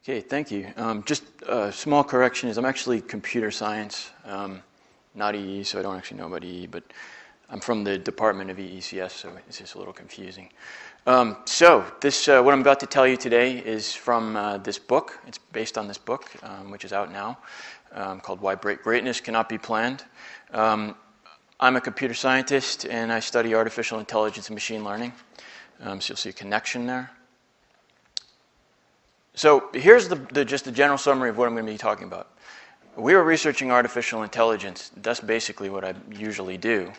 Okay, thank you. Just a small correction is I'm actually computer science, not EE, so I don't actually know about EE, but I'm from the Department of EECS, so it's just a little confusing. So what I'm about to tell you today is from this book. It's based on this book, which is out now, called Why Greatness Cannot Be Planned. I'm a computer scientist, and I study artificial intelligence and machine learning. So you'll see a connection there. So here's just the general summary of what I'm going to be talking about. We were researching artificial intelligence. That's basically what I usually do.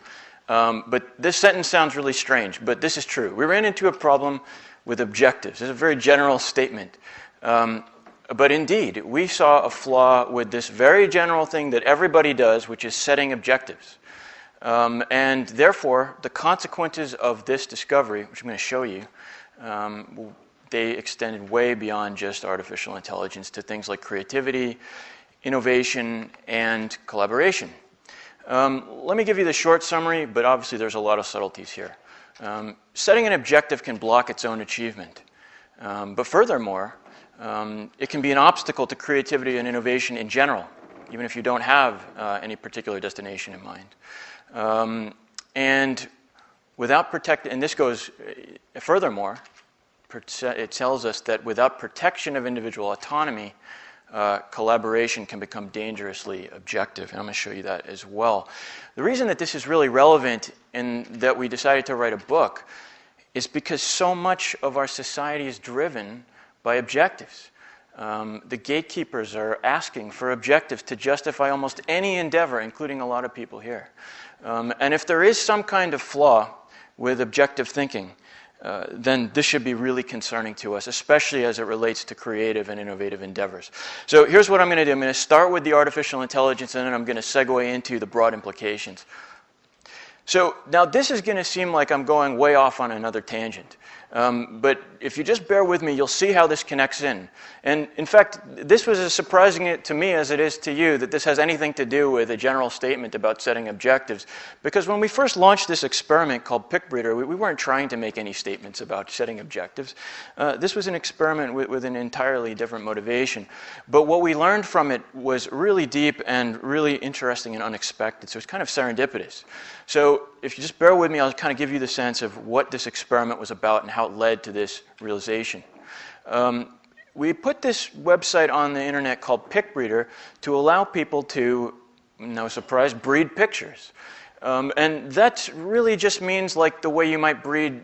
But this sentence sounds really strange, but this is true. We ran into a problem with objectives. It's a very general statement. But indeed, we saw a flaw with this very general thing that everybody does, which is setting objectives. And therefore, the consequences of this discovery, which I'm going to show you, they extended way beyond just artificial intelligence to things like creativity, innovation, and collaboration. Let me give you the short summary, but obviously there's a lot of subtleties here. Setting an objective can block its own achievement. But furthermore, it can be an obstacle to creativity and innovation in general, even if you don't have any particular destination in mind. And without and this goes furthermore, it tells us that without protection of individual autonomy, collaboration can become dangerously objective, and I'm going to show you that as well. The reason that this is really relevant and that we decided to write a book is because so much of our society is driven by objectives. The gatekeepers are asking for objectives to justify almost any endeavor, including a lot of people here. And if there is some kind of flaw with objective thinking, then this should be really concerning to us, especially as it relates to creative and innovative endeavors. So here's what I'm going to do. I'm going to start with the artificial intelligence, and then I'm going to segue into the broad implications. So now this is going to seem like I'm going way off on another tangent. But if you just bear with me, you'll see how this connects in. And in fact, this was as surprising to me as it is to you that this has anything to do with a general statement about setting objectives. Because when we first launched this experiment called PickBreeder, we weren't trying to make any statements about setting objectives. This was an experiment with an entirely different motivation. But what we learned from it was really deep and really interesting and unexpected. So it's kind of serendipitous. So if you just bear with me, I'll kind of give you the sense of what this experiment was about and how it led to this realization. We put this website on the internet called PickBreeder to allow people to, no surprise, breed pictures. And that really just means like the way you might breed,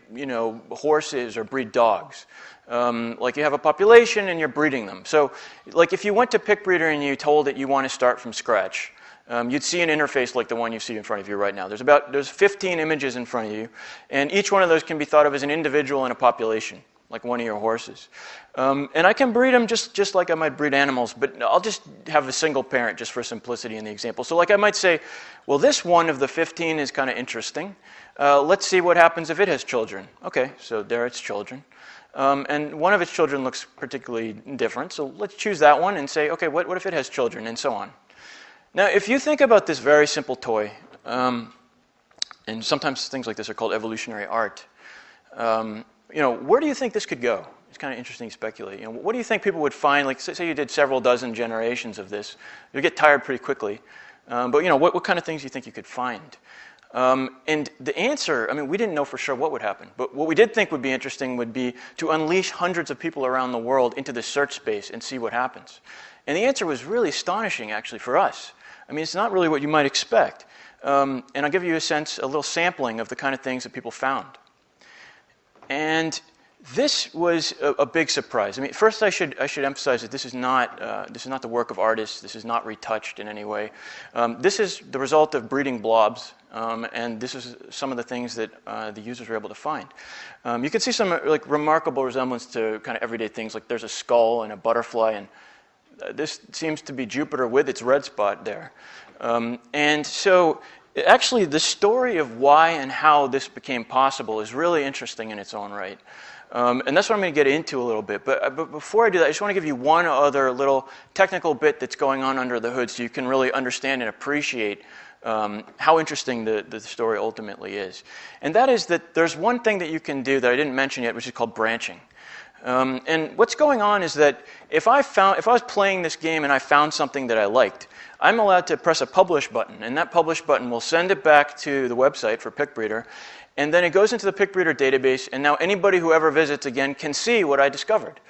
horses or breed dogs. Like you have a population and you're breeding them. So like if you went to PickBreeder and you told it you want to start from scratch, you'd see an interface like the one you see in front of you right now. There's 15 images in front of you, and each one of those can be thought of as an individual in a population, like one of your horses. And I can breed them just like I might breed animals, but I'll just have a single parent just for simplicity in the example. So like I might say, well, this one of the 15 is kind of interesting. Let's see what happens if it has children. Okay, so there its children. And one of its children looks particularly different, so let's choose that one and say, okay, what if it has children, and so on. Now, if you think about this very simple toy, and sometimes things like this are called evolutionary art, where do you think this could go? It's kind of interesting to speculate. What do you think people would find? Like, say you did several dozen generations of this, you'd get tired pretty quickly. But what kind of things do you think you could find? And the answer, we didn't know for sure what would happen. But what we did think would be interesting would be to unleash hundreds of people around the world into this search space and see what happens. And the answer was really astonishing, actually, for us. It's not really what you might expect. And I'll give you a little sampling of the kind of things that people found. And this was a big surprise. First I should emphasize that this is not the work of artists. This is not retouched in any way. This is the result of breeding blobs, and this is some of the things that the users were able to find. You can see some remarkable resemblance to kind of everyday things, like there's a skull and a butterfly, and this seems to be Jupiter with its red spot there. And so actually the story of why and how this became possible is really interesting in its own right. And that's what I'm going to get into a little bit. But before I do that, I just want to give you one other little technical bit that's going on under the hood so you can really understand and appreciate how interesting the story ultimately is. And that is that there's one thing that you can do that I didn't mention yet, which is called branching. And what's going on is that if I was playing this game and I found something that I liked, I'm allowed to press a publish button, and that publish button will send it back to the website for PickBreeder, and then it goes into the PickBreeder database, and now anybody who ever visits again can see what I discovered.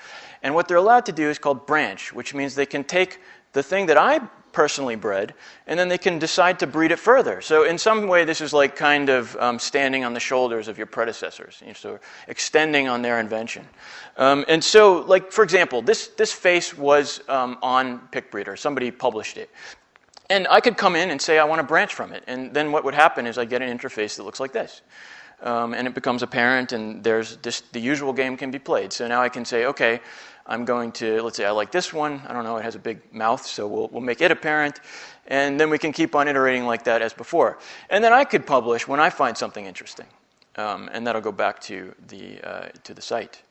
And what they're allowed to do is called branch, which means they can take the thing that I personally bred, and then they can decide to breed it further. So in some way, this is like kind of standing on the shoulders of your predecessors, so extending on their invention. And so, like for example, this face was on PickBreeder. Somebody published it. And I could come in and say I want to branch from it. And then what would happen is I get an interface that looks like this. And it becomes apparent, and there's the usual game can be played. So now I can say, okay, I'm going to, let's say I like this one. I don't know, it has a big mouth, so we'll make it apparent. And then we can keep on iterating like that as before. And then I could publish when I find something interesting. And that'll go back to the site.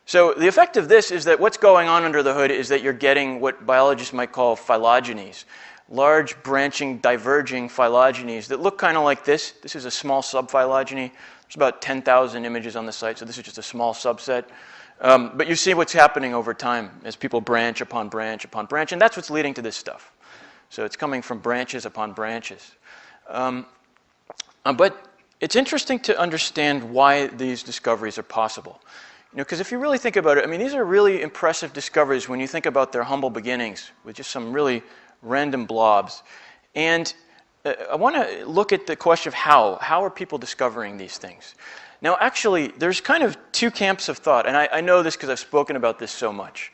So the effect of this is that what's going on under the hood is that you're getting what biologists might call phylogenies. Large, branching, diverging phylogenies that look kind of like this. This is a small subphylogeny. There's about 10,000 images on the site, so this is just a small subset. But you see what's happening over time as people branch upon branch upon branch, and that's what's leading to this stuff. So it's coming from branches upon branches. But it's interesting to understand why these discoveries are possible. Because if you really think about it, I mean, these are really impressive discoveries when you think about their humble beginnings with just some really random blobs. And I want to look at the question of how. How are people discovering these things? Now, actually, there's kind of two camps of thought, and I know this because I've spoken about this so much.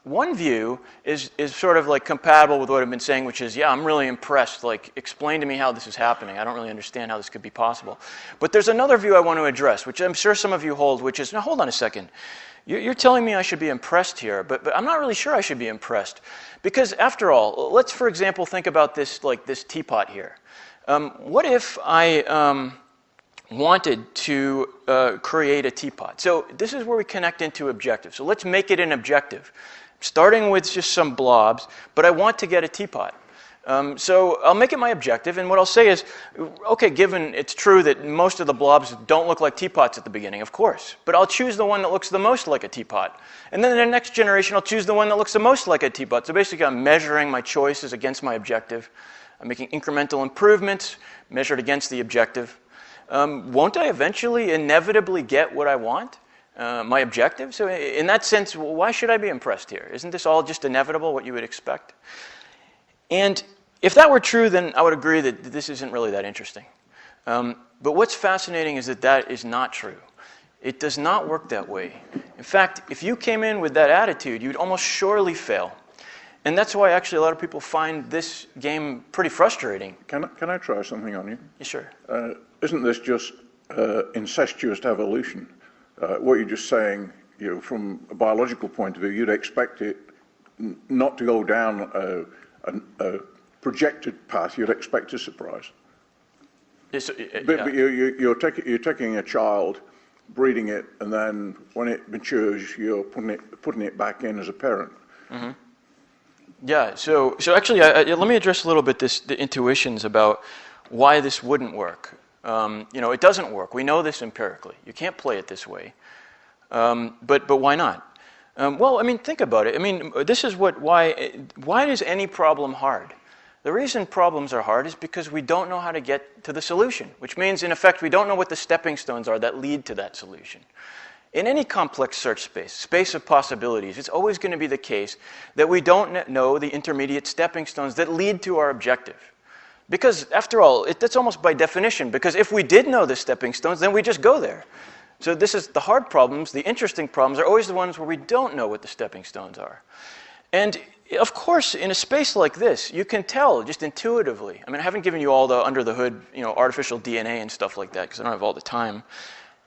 One view is sort of like compatible with what I've been saying, which is, yeah, I'm really impressed. Like, explain to me how this is happening. I don't really understand how this could be possible. But there's another view I want to address, which I'm sure some of you hold, which is, now hold on a second. You're telling me I should be impressed here, but I'm not really sure I should be impressed. Because after all, let's, for example, think about this, like this teapot here. What if I wanted to create a teapot? So this is where we connect into objective. So let's make it an objective, starting with just some blobs, but I want to get a teapot. So I'll make it my objective, and what I'll say is, okay, given it's true that most of the blobs don't look like teapots at the beginning, of course, but I'll choose the one that looks the most like a teapot. And then in the next generation, I'll choose the one that looks the most like a teapot. So basically, I'm measuring my choices against my objective. I'm making incremental improvements measured against the objective. Won't I eventually, inevitably get what I want? My objective? So in that sense, why should I be impressed here? Isn't this all just inevitable, what you would expect? And if that were true, then I would agree that this isn't really that interesting. But what's fascinating is that that is not true. It does not work that way. In fact, if you came in with that attitude, you'd almost surely fail. And that's why actually a lot of people find this game pretty frustrating. Can I try something on you? Yeah, sure. Isn't this just incestuous evolution? What you're just saying, from a biological point of view, you'd expect it not to go down a projected path. You'd expect a surprise. But you're taking a child, breeding it, and then when it matures, you're putting it back in as a parent. Mm-hmm. Yeah. So actually, let me address a little bit the intuitions about why this wouldn't work. It doesn't work. We know this empirically. You can't play it this way. But why not? Well, I mean, think about it. I mean, this is why is any problem hard? The reason problems are hard is because we don't know how to get to the solution, which means, in effect, we don't know what the stepping stones are that lead to that solution. In any complex search space of possibilities, it's always going to be the case that we don't know the intermediate stepping stones that lead to our objective. Because, after all, that's almost by definition, because if we did know the stepping stones, then we just go there. So this is the hard problems, the interesting problems are always the ones where we don't know what the stepping stones are. And of course, in a space like this, you can tell just intuitively. I mean, I haven't given you all the under the hood, artificial DNA and stuff like that because I don't have all the time.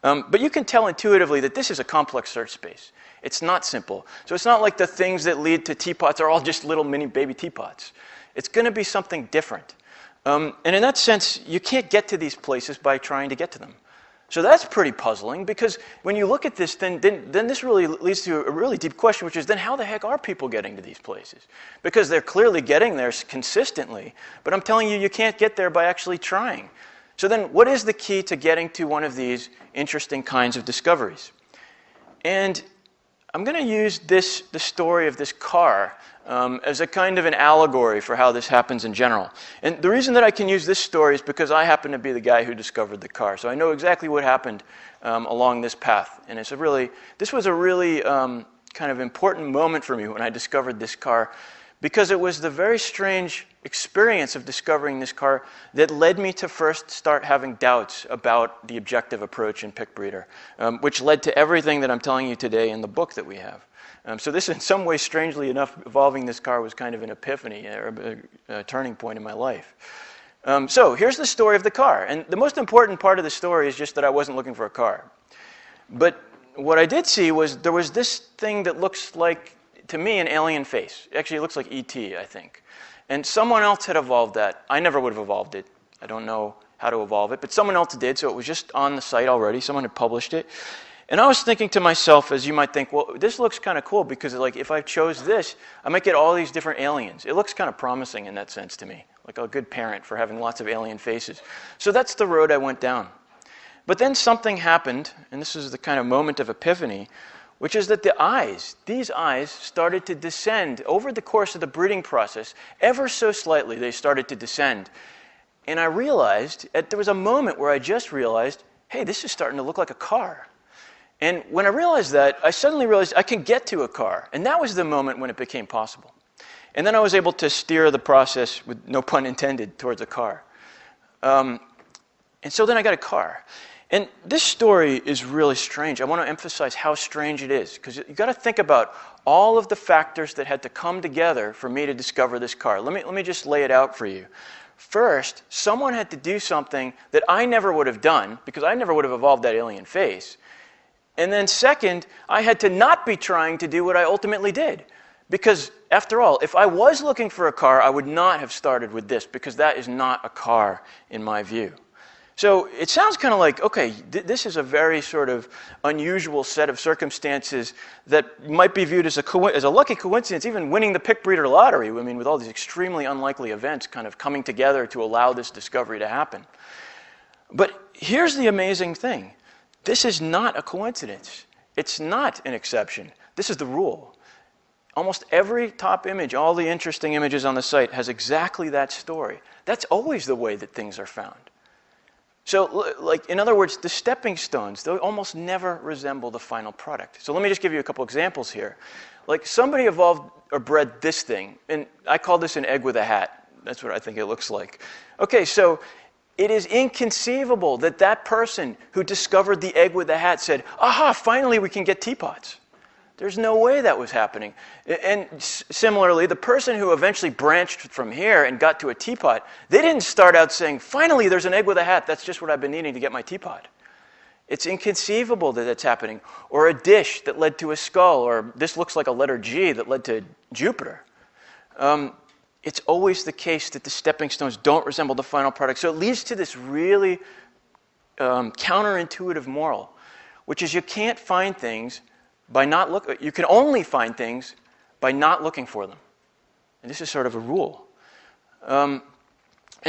But you can tell intuitively that this is a complex search space. It's not simple. So it's not like the things that lead to teapots are all just little mini baby teapots. It's going to be something different. And in that sense, you can't get to these places by trying to get to them. So that's pretty puzzling, because when you look at this, then this really leads to a really deep question, which is then how the heck are people getting to these places? Because they're clearly getting there consistently, but I'm telling you, you can't get there by actually trying. So then what is the key to getting to one of these interesting kinds of discoveries? And I'm going to use the story of this car as a kind of an allegory for how this happens in general. And the reason that I can use this story is because I happen to be the guy who discovered the car. So I know exactly what happened along this path. And this was a really kind of important moment for me when I discovered this car, because it was the very strange experience of discovering this car that led me to first start having doubts about the objective approach in PickBreeder, which led to everything that I'm telling you today in the book that we have. So this, in some ways, strangely enough, evolving this car was kind of an epiphany, or a turning point in my life. So here's the story of the car. And the most important part of the story is just that I wasn't looking for a car. But what I did see was there was this thing that looks like, to me, an alien face. Actually, it looks like E.T., I think. And someone else had evolved that. I never would have evolved it. I don't know how to evolve it, but someone else did, so it was just on the site already. Someone had published it. And I was thinking to myself, as you might think, well, this looks kind of cool, because like if I chose this, I might get all these different aliens. It looks kind of promising in that sense to me, like a good parent for having lots of alien faces. So that's the road I went down. But then something happened, and this is the kind of moment of epiphany, which is that these eyes started to descend over the course of the breeding process. Ever so slightly, they started to descend. And I realized, there was a moment where I just realized, hey, this is starting to look like a car. And when I realized that, I suddenly realized I can get to a car. And that was the moment when it became possible. And then I was able to steer the process, with no pun intended, towards a car. And so then I got a car. And this story is really strange. I want to emphasize how strange it is, because you've got to think about all of the factors that had to come together for me to discover this car. Let me just lay it out for you. First, someone had to do something that I never would have done, because I never would have evolved that alien face. And then second, I had to not be trying to do what I ultimately did. Because after all, if I was looking for a car, I would not have started with this, because that is not a car in my view. So it sounds kind of like, okay, this is a very sort of unusual set of circumstances that might be viewed as a lucky coincidence, even winning the PickBreeder lottery, I mean, with all these extremely unlikely events kind of coming together to allow this discovery to happen. But here's the amazing thing. This is not a coincidence. It's not an exception. This is the rule. Almost every top image, all the interesting images on the site, has exactly that story. That's always the way that things are found. So, like, in other words, the stepping stones, they almost never resemble the final product. So let me just give you a couple examples here. Like, somebody evolved or bred this thing, and I call this an egg with a hat. That's what I think it looks like. Okay, so it is inconceivable that that person who discovered the egg with the hat said, aha, finally we can get teapots. There's no way that was happening. And similarly, the person who eventually branched from here and got to a teapot, they didn't start out saying, finally, there's an egg with a hat. That's just what I've been needing to get my teapot. It's inconceivable that that's happening. Or a dish that led to a skull, or this looks like a letter G that led to Jupiter. It's always the case that the stepping stones don't resemble the final product. So it leads to this really counterintuitive moral, which is you can't find things by not look. You can only find things by not looking for them. And this is sort of a rule. And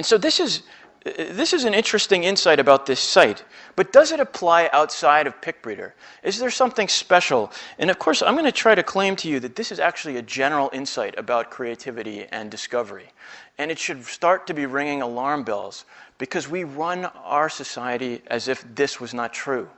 so this is an interesting insight about this site. But does it apply outside of PickBreeder? Is there something special? And of course, I'm going to try to claim to you that this is actually a general insight about creativity and discovery. And it should start to be ringing alarm bells, because we run our society as if this was not true.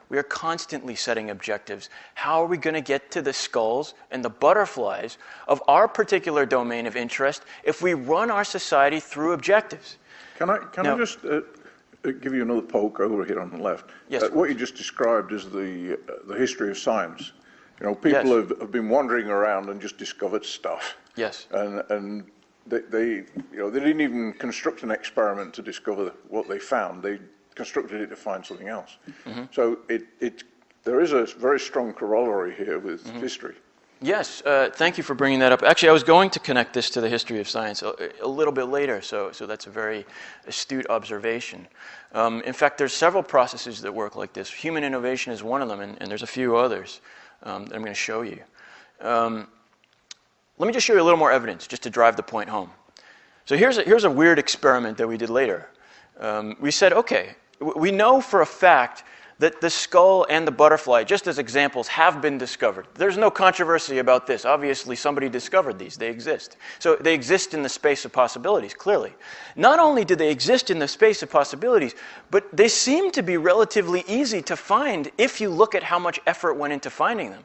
We are constantly setting objectives. How are we going to get to the skulls and the butterflies of our particular domain of interest if we run our society through objectives? Can I just give you another poke over here on the left? Yes. What you just described is the history of science. You know, people have been wandering around and just discovered stuff. Yes. And they didn't even construct an experiment to discover what they found. They constructed it to find something else. Mm-hmm. So there is a very strong corollary here with history. Yes, thank you for bringing that up. Actually, I was going to connect this to the history of science a little bit later, so that's a very astute observation. In fact, there's several processes that work like this. Human innovation is one of them, and there's a few others that I'm going to show you. Let me just show you a little more evidence, just to drive the point home. So here's a weird experiment that we did later. We said, okay, we know for a fact that the skull and the butterfly, just as examples, have been discovered. There's no controversy about this. Obviously, somebody discovered these. They exist. So they exist in the space of possibilities, clearly. Not only do they exist in the space of possibilities, but they seem to be relatively easy to find if you look at how much effort went into finding them.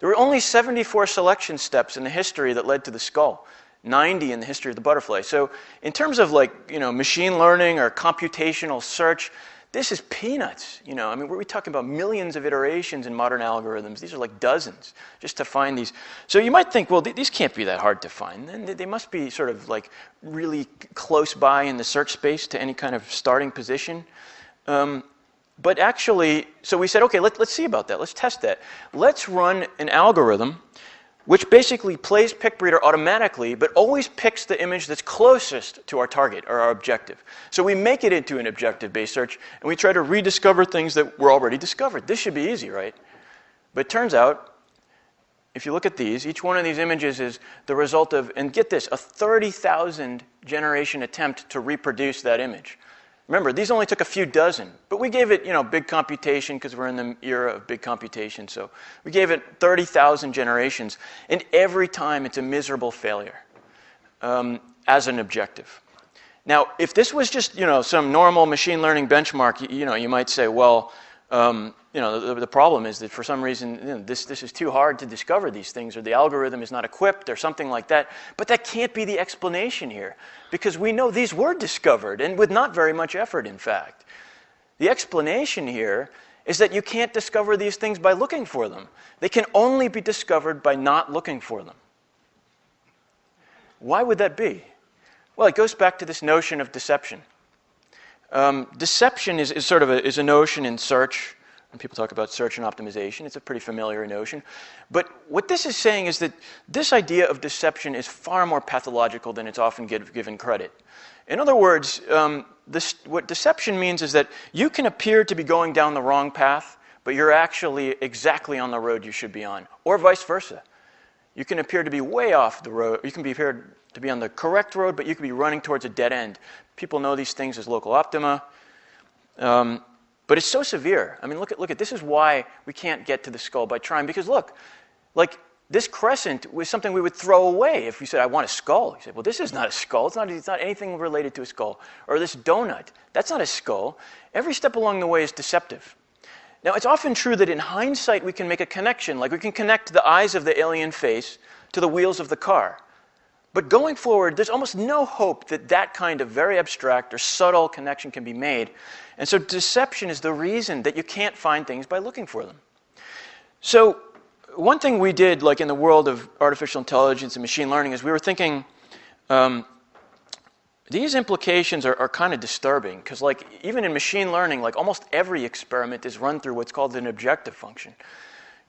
There were only 74 selection steps in the history that led to the skull. 90 in the history of the butterfly. So in terms of machine learning or computational search, this is peanuts. I mean, we're talking about millions of iterations in modern algorithms. These are like dozens just to find these. So you might think, well, these can't be that hard to find. Then they must be sort of like really close by in the search space to any kind of starting position. But actually, so we said, okay, let's see about that. Let's test that. Let's run an algorithm which basically plays PickBreeder automatically, but always picks the image that's closest to our target or our objective. So we make it into an objective-based search, and we try to rediscover things that were already discovered. This should be easy, right? But it turns out, if you look at these, each one of these images is the result of, and get this, a 30,000 generation attempt to reproduce that image. Remember, these only took a few dozen, but we gave it, big computation because we're in the era of big computation. So we gave it 30,000 generations, and every time it's a miserable failure as an objective. Now, if this was just, some normal machine learning benchmark, you might say, well, the problem is that for some reason this is too hard to discover these things, or the algorithm is not equipped, or something like that. But that can't be the explanation here, because we know these were discovered, and with not very much effort, in fact. The explanation here is that you can't discover these things by looking for them. They can only be discovered by not looking for them. Why would that be? Well, it goes back to this notion of deception. Deception is sort of a notion in search. When people talk about search and optimization, it's a pretty familiar notion. But what this is saying is that this idea of deception is far more pathological than it's often given credit. In other words, what deception means is that you can appear to be going down the wrong path, but you're actually exactly on the road you should be on, or vice versa. You can appear to be way off the road. You can appear to be on the correct road, but you could be running towards a dead end. People know these things as local optima. But it's so severe. I mean, look at this is why we can't get to the skull by trying. Because look, like this crescent was something we would throw away if you said, I want a skull. You said, well, this is not a skull. It's not anything related to a skull. Or this donut, that's not a skull. Every step along the way is deceptive. Now, it's often true that in hindsight we can make a connection. Like we can connect the eyes of the alien face to the wheels of the car. But going forward, there's almost no hope that that kind of very abstract or subtle connection can be made. And so deception is the reason that you can't find things by looking for them. So one thing we did, like in the world of artificial intelligence and machine learning, is we were thinking, these implications are kind of disturbing. Because like even in machine learning, like almost every experiment is run through what's called an objective function.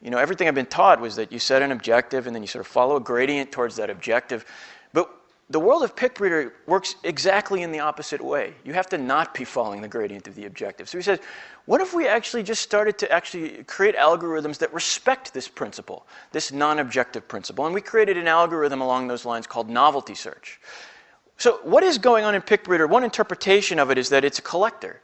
Everything I've been taught was that you set an objective and then you sort of follow a gradient towards that objective. But the world of PickBreeder works exactly in the opposite way. You have to not be following the gradient of the objective. So he says, what if we actually just started to actually create algorithms that respect this principle, this non-objective principle? And we created an algorithm along those lines called Novelty Search. So what is going on in PickBreeder? One interpretation of it is that it's a collector.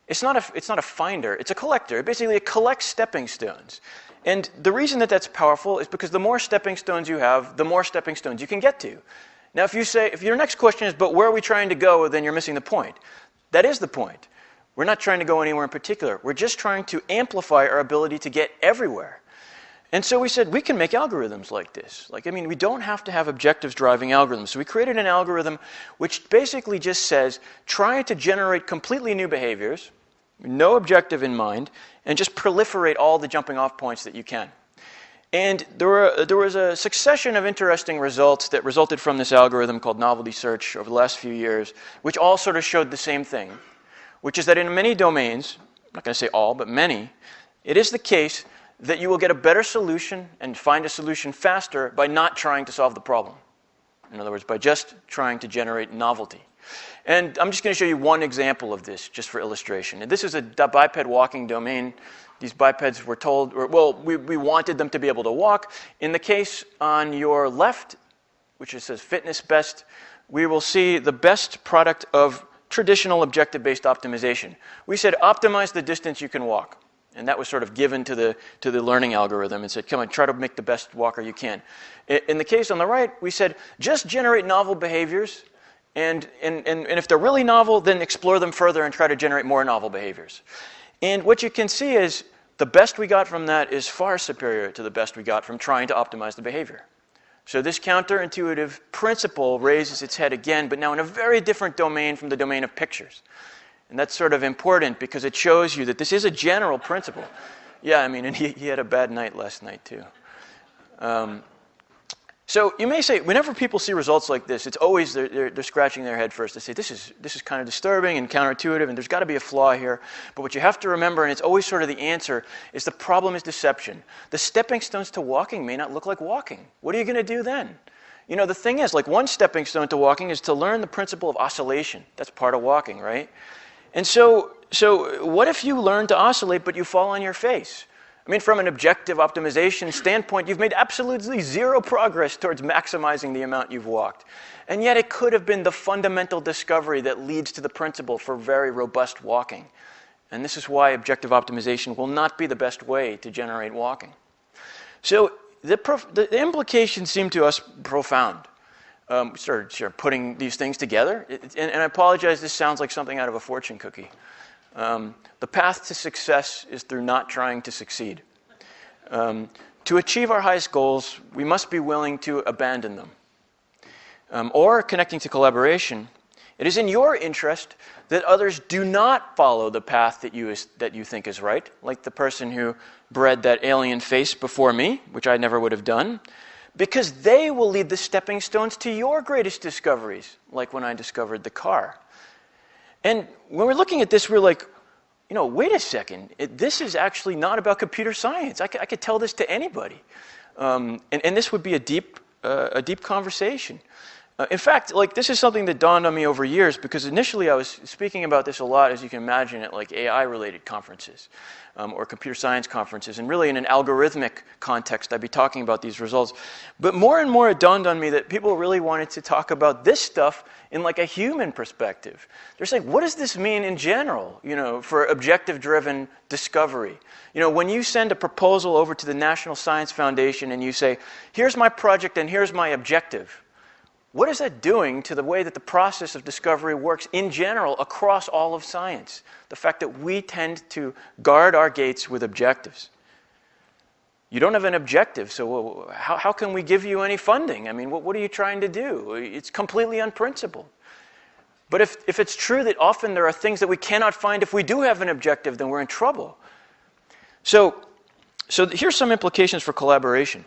It's not a finder, it's a collector. Basically, it collects stepping stones. And the reason that that's powerful is because the more stepping stones you have, the more stepping stones you can get to. Now, if your next question is, but where are we trying to go, then you're missing the point. That is the point. We're not trying to go anywhere in particular. We're just trying to amplify our ability to get everywhere. And so we said, we can make algorithms like this. We don't have to have objectives driving algorithms. So we created an algorithm which basically just says, try to generate completely new behaviors, no objective in mind, and just proliferate all the jumping off points that you can. And there was a succession of interesting results that resulted from this algorithm called Novelty Search over the last few years, which all sort of showed the same thing, which is that in many domains, I'm not going to say all, but many, it is the case that you will get a better solution and find a solution faster by not trying to solve the problem. In other words, by just trying to generate novelty. And I'm just going to show you one example of this, just for illustration. And this is a biped walking domain. These bipeds were told, we wanted them to be able to walk. In the case on your left, which says fitness best, we will see the best product of traditional objective-based optimization. We said optimize the distance you can walk. And that was sort of given to the learning algorithm and said, come on, try to make the best walker you can. In the case on the right, we said, just generate novel behaviors, and if they're really novel, then explore them further and try to generate more novel behaviors. And what you can see is the best we got from that is far superior to the best we got from trying to optimize the behavior. So this counterintuitive principle raises its head again, but now in a very different domain from the domain of pictures. And that's sort of important because it shows you that this is a general principle. Yeah, I mean, and he had a bad night last night too. So you may say, whenever people see results like this, it's always they're scratching their head first. They say, this is kind of disturbing and counterintuitive, and there's got to be a flaw here. But what you have to remember, and it's always sort of the answer, is the problem is deception. The stepping stones to walking may not look like walking. What are you going to do then? You know, the thing is, like one stepping stone to walking is to learn the principle of oscillation. That's part of walking, right? And so what if you learn to oscillate, but you fall on your face? I mean, from an objective optimization standpoint, you've made absolutely zero progress towards maximizing the amount you've walked. And yet it could have been the fundamental discovery that leads to the principle for very robust walking. And this is why objective optimization will not be the best way to generate walking. So the implications seem to us profound. We started putting these things together. And I apologize, this sounds like something out of a fortune cookie. The path to success is through not trying to succeed. To achieve our highest goals, we must be willing to abandon them. Or, connecting to collaboration, it is in your interest that others do not follow the path that you think is right, like the person who bred that alien face before me, which I never would have done, because they will lead the stepping stones to your greatest discoveries, like when I discovered the car. And when we're looking at this, we're like, you know, wait a second. This is actually not about computer science. I could tell this to anybody. And this would be a deep conversation. In fact, like this is something that dawned on me over years because initially I was speaking about this a lot, as you can imagine, at like AI-related conferences or computer science conferences. And really in an algorithmic context, I'd be talking about these results. But more and more it dawned on me that people really wanted to talk about this stuff in like a human perspective. They're saying, what does this mean in general, you know, for objective-driven discovery? You know, when you send a proposal over to the National Science Foundation and you say, here's my project and here's my objective, what is that doing to the way that the process of discovery works in general across all of science? The fact that we tend to guard our gates with objectives. You don't have an objective, so how can we give you any funding? I mean, what are you trying to do? It's completely unprincipled. But if it's true that often there are things that we cannot find if we do have an objective, then we're in trouble. So here's some implications for collaboration.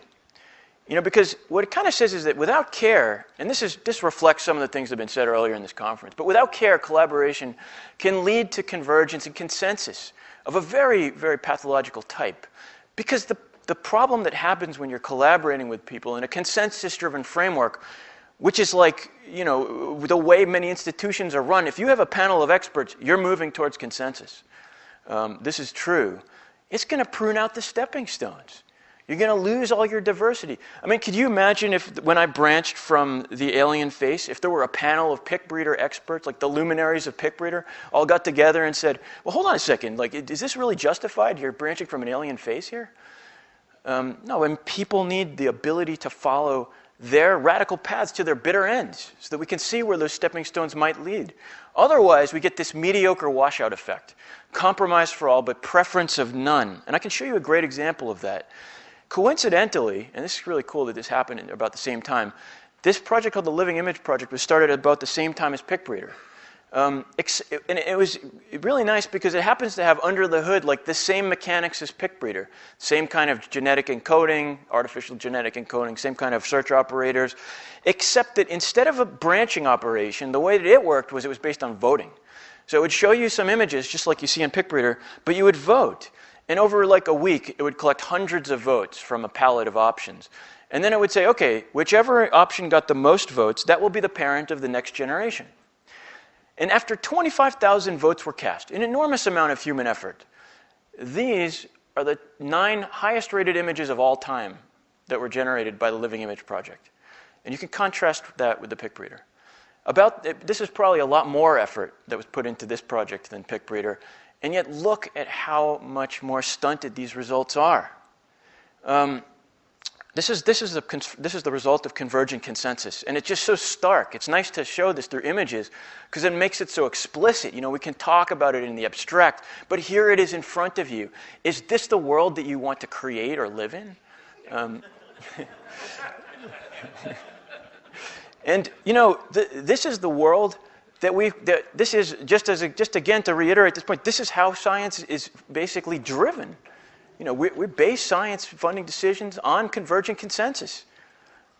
You know, because what it kind of says is that without care, and this reflects some of the things that have been said earlier in this conference, but without care, collaboration can lead to convergence and consensus of a very, very pathological type. Because the problem that happens when you're collaborating with people in a consensus-driven framework, which is like, you know, the way many institutions are run, if you have a panel of experts, you're moving towards consensus. This is true. It's going to prune out the stepping stones. You're going to lose all your diversity. I mean, could you imagine if, when I branched from the alien face, if there were a panel of pick breeder experts, like the luminaries of pick breeder, all got together and said, well, hold on a second, like, is this really justified? You're branching from an alien face here? No, and people need the ability to follow their radical paths to their bitter ends so that we can see where those stepping stones might lead. Otherwise, we get this mediocre washout effect. Compromise for all, but preference of none. And I can show you a great example of that. Coincidentally, and this is really cool that this happened at about the same time, this project called the Living Image Project was started at about the same time as PickBreeder. And it was really nice because it happens to have under the hood like the same mechanics as PickBreeder. Same kind of genetic encoding, artificial genetic encoding, same kind of search operators, except that instead of a branching operation, the way that it worked was it was based on voting. So it would show you some images just like you see in PickBreeder, but you would vote. And over like a week, it would collect hundreds of votes from a palette of options. And then it would say, okay, whichever option got the most votes, that will be the parent of the next generation. And after 25,000 votes were cast, an enormous amount of human effort, these are the 9 highest rated images of all time that were generated by the Living Image Project. And you can contrast that with the PickBreeder. This is probably a lot more effort that was put into this project than PickBreeder. And yet look at how much more stunted these results are. This is the result of convergent consensus, and it's just so stark. It's nice to show this through images because it makes it so explicit. You know, we can talk about it in the abstract, but here it is in front of you. Is this the world that you want to create or live in? And you know, this is the world that this is just again to reiterate this point. This is how science is basically driven. You know, we base science funding decisions on convergent consensus.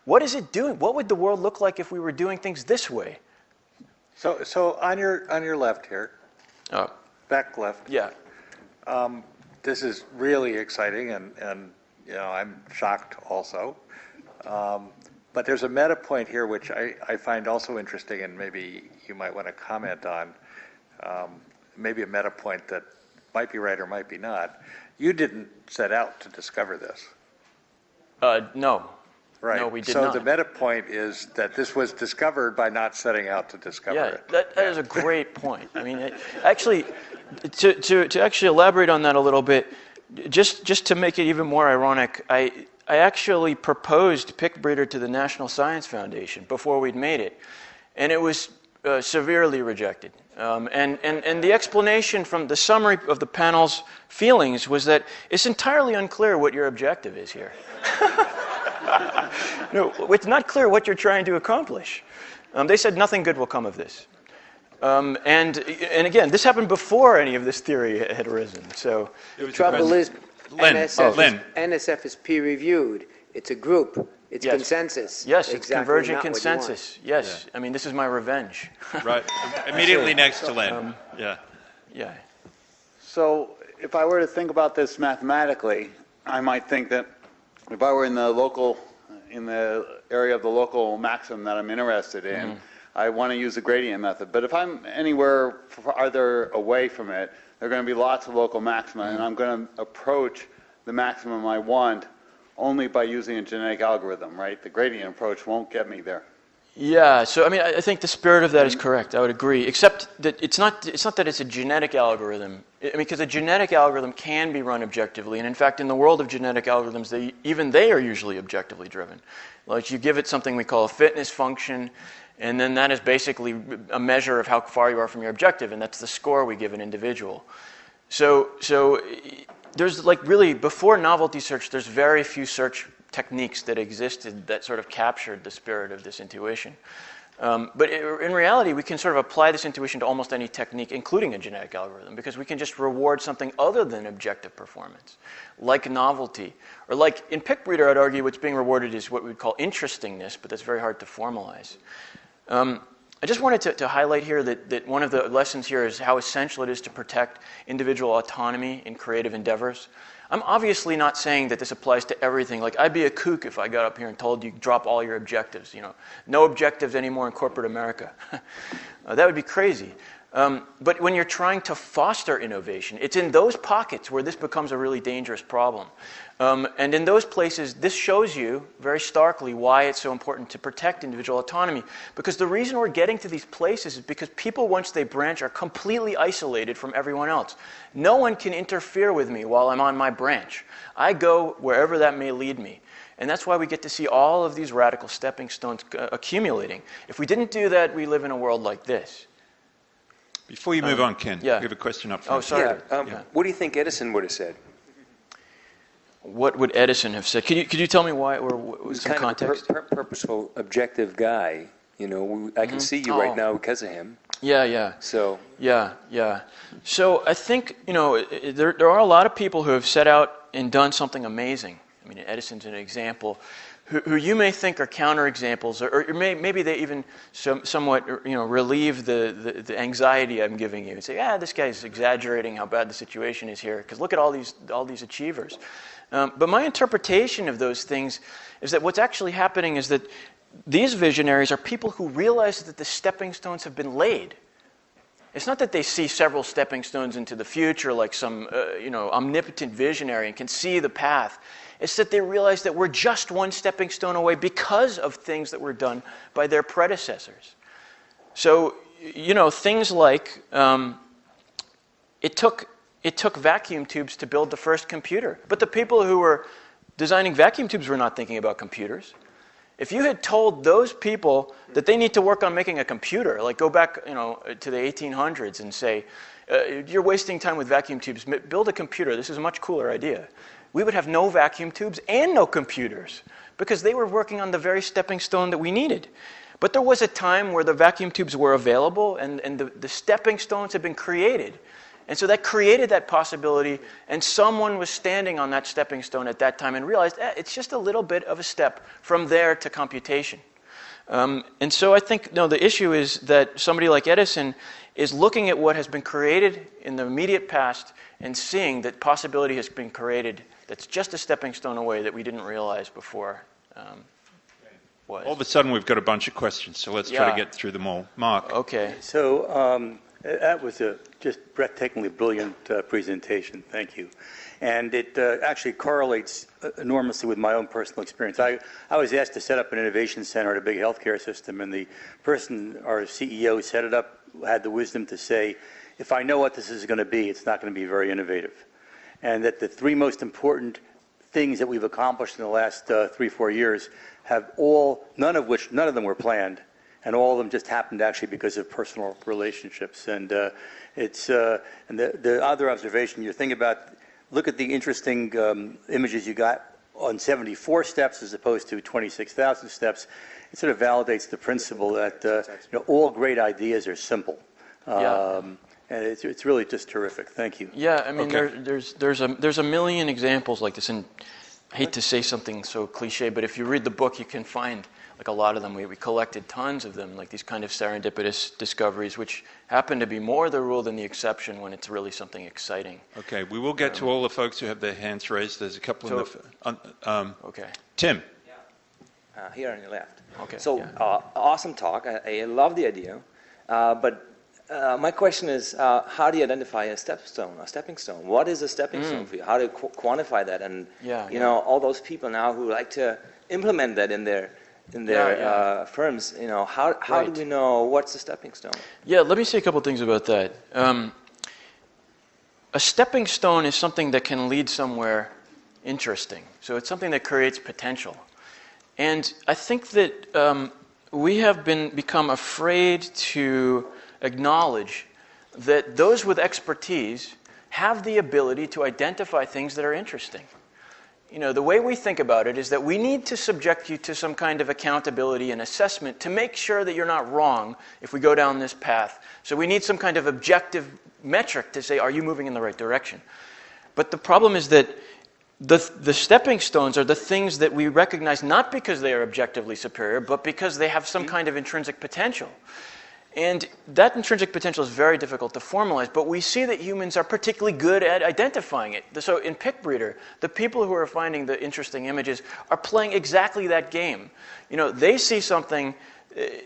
What is it doing? What would the world look like if we were doing things this way? So on your left here, back left. Yeah. This is really exciting, and you know, I'm shocked also. But there's a meta point here which I find also interesting, and maybe you might want to comment on. Maybe a meta point that might be right or might be not. You didn't set out to discover this. No. Right. No, we did not. So the meta point is that this was discovered by not setting out to discover it. Yeah, that is a great point. I mean, actually, to actually elaborate on that a little bit, just to make it even more ironic, I actually proposed Pick Breeder to the National Science Foundation before we'd made it, and it was severely rejected. And the explanation from the summary of the panel's feelings was that it's entirely unclear what your objective is here. No, it's not clear what you're trying to accomplish. They said nothing good will come of this. And again, this happened before any of this theory had arisen. So the trouble is, NSF is peer-reviewed. It's a group. It's consensus. Yes, it's exactly convergent consensus. Yes, yeah. I mean, this is my revenge. Right, immediately next to Len. Yeah. Yeah. So if I were to think about this mathematically, I might think that if I were in the area of the local maximum that I'm interested in, I want to use the gradient method. But if I'm anywhere farther away from it, there are going to be lots of local maxima, and I'm going to approach the maximum I want only by using a genetic algorithm, right? The gradient approach won't get me there. Yeah, so I mean, I think the spirit of that is correct. I would agree, except that it's not that it's a genetic algorithm. I mean, because a genetic algorithm can be run objectively, and in fact, in the world of genetic algorithms, even they are usually objectively driven. Like you give it something we call a fitness function, and then that is basically a measure of how far you are from your objective, and that's the score we give an individual. So there's like really, before novelty search, there's very few search techniques that existed that sort of captured the spirit of this intuition. But in reality, we can sort of apply this intuition to almost any technique, including a genetic algorithm, because we can just reward something other than objective performance, like novelty. Or like in Pick Breeder, I'd argue what's being rewarded is what we'd call interestingness, but that's very hard to formalize. I just wanted to highlight here that one of the lessons here is how essential it is to protect individual autonomy in creative endeavors. I'm obviously not saying that this applies to everything. Like, I'd be a kook if I got up here and told you drop all your objectives. You know, no objectives anymore in corporate America. That would be crazy. But when you're trying to foster innovation, it's in those pockets where this becomes a really dangerous problem. And in those places, this shows you very starkly why it's so important to protect individual autonomy. Because the reason we're getting to these places is because people, once they branch, are completely isolated from everyone else. No one can interfere with me while I'm on my branch. I go wherever that may lead me. And that's why we get to see all of these radical stepping stones accumulating. If we didn't do that, we live in a world like this. Before you move on, Ken, we have a question up front. Oh, sorry. What do you think Edison would have said? What would Edison have said? Could you tell me why, or some context? Kind of a purposeful, objective guy. You know, I can see you right now because of him. Yeah. So. Yeah. So I think, you know, there are a lot of people who have set out and done something amazing. I mean, Edison's an example. Who you may think are counterexamples, or maybe they even somewhat, you know, relieve the anxiety I'm giving you and say, this guy's exaggerating how bad the situation is here, because look at all these achievers. But my interpretation of those things is that what's actually happening is that these visionaries are people who realize that the stepping stones have been laid. It's not that they see several stepping stones into the future like some omnipotent visionary and can see the path. It's that they realize that we're just one stepping stone away because of things that were done by their predecessors. So, you know, things like it took vacuum tubes to build the first computer. But the people who were designing vacuum tubes were not thinking about computers. If you had told those people that they need to work on making a computer, like go back, to the 1800s and say, you're wasting time with vacuum tubes, build a computer, this is a much cooler idea. We would have no vacuum tubes and no computers because they were working on the very stepping stone that we needed. But there was a time where the vacuum tubes were available and the stepping stones had been created. And so that created that possibility, and someone was standing on that stepping stone at that time and realized it's just a little bit of a step from there to computation. And so I think, the issue is that somebody like Edison is looking at what has been created in the immediate past and seeing that possibility has been created that's just a stepping stone away that we didn't realize before. All of a sudden, we've got a bunch of questions, so let's try to get through them all. Mark. Okay. So that was a just breathtakingly brilliant presentation. Thank you. And it actually correlates enormously with my own personal experience. I was asked to set up an innovation center at a big healthcare system, and the person, our CEO, set it up, had the wisdom to say, if I know what this is going to be, it's not going to be very innovative. And that the three most important things that we've accomplished in the last 3-4 years have none of them were planned, and all of them just happened actually because of personal relationships. And and the other observation, you think about, look at the interesting images you got on 74 steps as opposed to 26,000 steps. It sort of validates the principle that all great ideas are simple. And it's really just terrific. Thank you. Yeah, I mean, there's a million examples like this, and I hate to say something so cliche, but if you read the book, you can find like a lot of them. We collected tons of them, like these kind of serendipitous discoveries, which happen to be more the rule than the exception when it's really something exciting. Okay, we will get to all the folks who have their hands raised. There's a couple in the... Okay. Tim. Here on your left. Okay. So, awesome talk. I love the idea. But my question is, how do you identify a stepping stone? What is a stepping stone for you? How do you quantify that? And all those people now who like to implement that in their firms, how do we know what's a stepping stone? Yeah, let me say a couple things about that. A stepping stone is something that can lead somewhere interesting. So it's something that creates potential. And I think that we have become afraid to acknowledge that those with expertise have the ability to identify things that are interesting. The way we think about it is that we need to subject you to some kind of accountability and assessment to make sure that you're not wrong if we go down this path. So we need some kind of objective metric to say, are you moving in the right direction? But the problem is that the stepping stones are the things that we recognize not because they are objectively superior, but because they have some kind of intrinsic potential. And that intrinsic potential is very difficult to formalize, but we see that humans are particularly good at identifying it. So in PickBreeder, the people who are finding the interesting images are playing exactly that game. They see something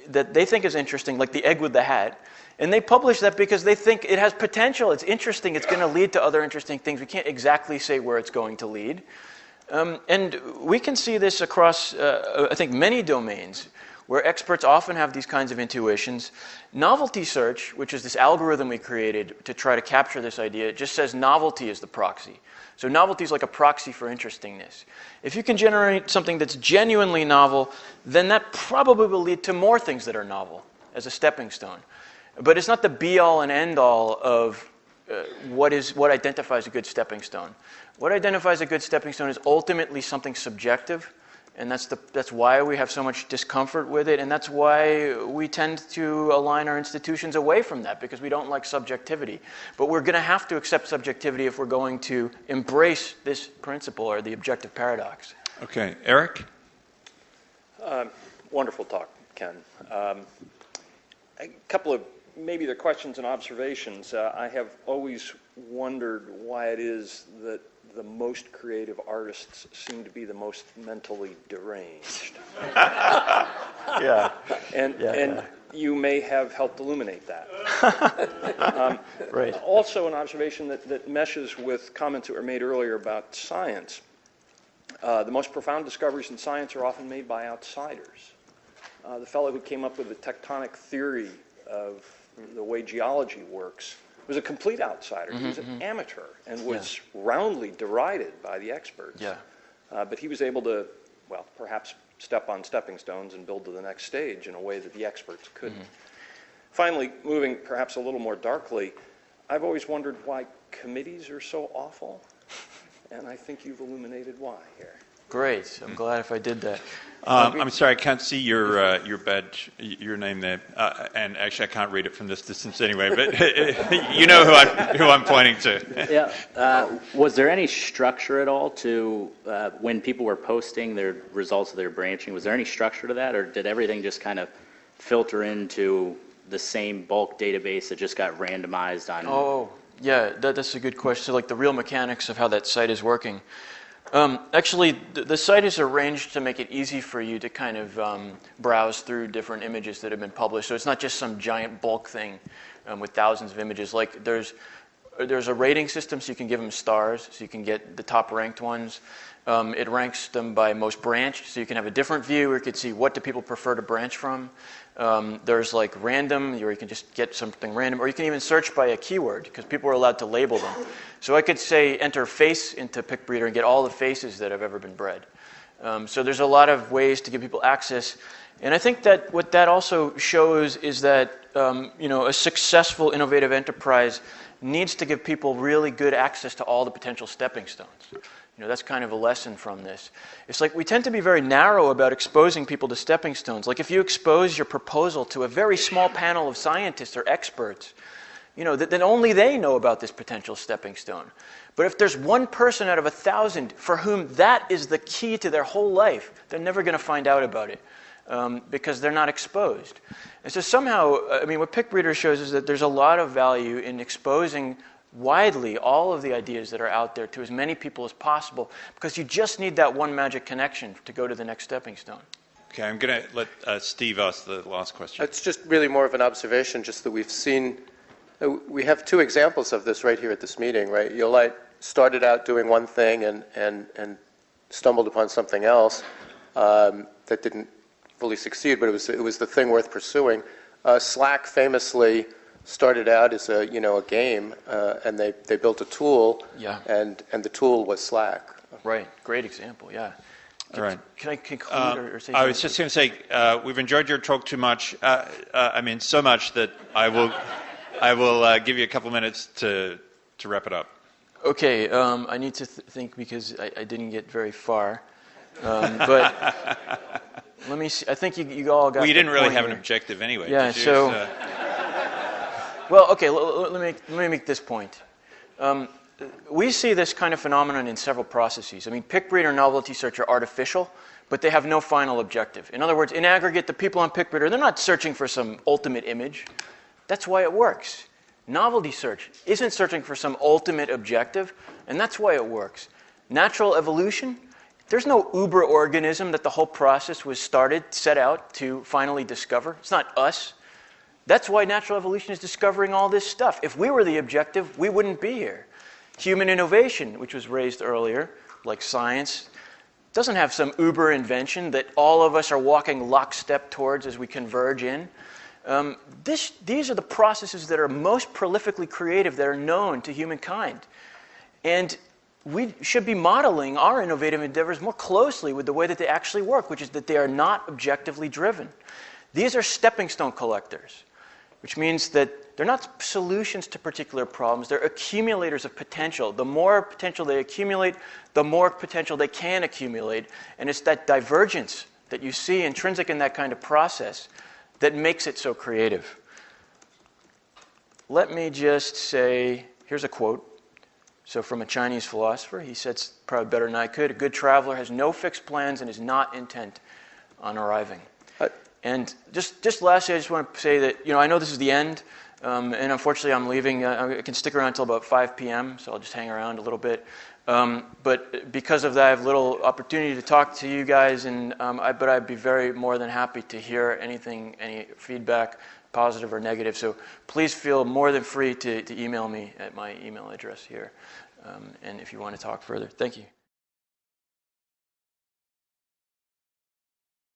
that they think is interesting, like the egg with the hat, and they publish that because they think it has potential, it's interesting, it's going to lead to other interesting things. We can't exactly say where it's going to lead. And we can see this across, I think, many domains, where experts often have these kinds of intuitions. Novelty Search, which is this algorithm we created to try to capture this idea, it just says novelty is the proxy. So novelty is like a proxy for interestingness. If you can generate something that's genuinely novel, then that probably will lead to more things that are novel as a stepping stone. But it's not the be-all and end-all of what identifies a good stepping stone. What identifies a good stepping stone is ultimately something subjective, and that's why we have so much discomfort with it, and that's why we tend to align our institutions away from that, because we don't like subjectivity. But we're going to have to accept subjectivity if we're going to embrace this principle, or the objective paradox. Okay, Eric? Wonderful talk, Ken. A couple of maybe they're questions and observations. I have always wondered why it is that the most creative artists seem to be the most mentally deranged. And you may have helped illuminate that. Right. Also an observation that meshes with comments that were made earlier about science. The most profound discoveries in science are often made by outsiders. The fellow who came up with the tectonic theory of the way geology works was a complete outsider. He was an amateur and was roundly derided by the experts. Yeah. But he was able to, well, perhaps step on stepping stones and build to the next stage in a way that the experts couldn't. Finally, moving perhaps a little more darkly, I've always wondered why committees are so awful, and I think you've illuminated why here. Great. I'm glad if I did that. I'm sorry, I can't see your badge, your name there, and actually I can't read it from this distance anyway. But you know who I'm pointing to. Yeah. Was there any structure at all to when people were posting their results of their branching? Was there any structure to that, or did everything just kind of filter into the same bulk database that just got randomized on? Oh, yeah. That's a good question. So, like the real mechanics of how that site is working. Actually, the site is arranged to make it easy for you to kind of browse through different images that have been published. So it's not just some giant bulk thing with thousands of images. Like there's a rating system, so you can give them stars, so you can get the top ranked ones. It ranks them by most branched, so you can have a different view where you can see what do people prefer to branch from. There's like random, where you can just get something random, or you can even search by a keyword, because people are allowed to label them. So I could say enter face into PickBreeder and get all the faces that have ever been bred. So there's a lot of ways to give people access. And I think that what that also shows is that a successful, innovative enterprise needs to give people really good access to all the potential stepping stones. That's kind of a lesson from this. It's like we tend to be very narrow about exposing people to stepping stones. Like if you expose your proposal to a very small panel of scientists or experts, then only they know about this potential stepping stone. But if there's one person out of 1,000 for whom that is the key to their whole life, they're never going to find out about it because they're not exposed. And so somehow, what PickBreeder shows is that there's a lot of value in exposing widely all of the ideas that are out there to as many people as possible, because you just need that one magic connection to go to the next stepping stone. Okay, I'm going to let Steve ask the last question. It's just really more of an observation, just that we've seen, we have two examples of this right here at this meeting, right? Joel started out doing one thing and stumbled upon something else that didn't fully succeed, but it was the thing worth pursuing. Slack famously started out as a game, and they built a tool, and the tool was Slack. Right, great example, yeah. All right. Can I conclude or say something? I was just going to say, we've enjoyed your talk too much. So much that I will give you a couple minutes to wrap it up. Okay, I need to think because I didn't get very far. But let me see. I think you all got. Well, you didn't really have here. An objective anyway. Yeah. Did you? So. Well, okay. Let me make this point. We see this kind of phenomenon in several processes. PickBreeder and Novelty Search are artificial, but they have no final objective. In other words, in aggregate, the people on PickBreeder, they're not searching for some ultimate image. That's why it works. Novelty Search isn't searching for some ultimate objective, and that's why it works. Natural evolution, there's no uber organism that the whole process was set out to finally discover. It's not us. That's why natural evolution is discovering all this stuff. If we were the objective, we wouldn't be here. Human innovation, which was raised earlier, like science, doesn't have some uber invention that all of us are walking lockstep towards as we converge in. These are the processes that are most prolifically creative that are known to humankind. And we should be modeling our innovative endeavors more closely with the way that they actually work, which is that they are not objectively driven. These are stepping stone collectors, which means that they're not solutions to particular problems. They're accumulators of potential. The more potential they accumulate, the more potential they can accumulate. And it's that divergence that you see intrinsic in that kind of process that makes it so creative. Let me just say, here's a quote. So from a Chinese philosopher, he said probably better than I could, a good traveler has no fixed plans and is not intent on arriving. And just lastly, I just want to say that, I know this is the end, and unfortunately I'm leaving. I can stick around until about 5 p.m., so I'll just hang around a little bit. But because of that, I have little opportunity to talk to you guys, but I'd be more than happy to hear any feedback, positive or negative. So please feel more than free to email me at my email address here, and if you want to talk further. Thank you.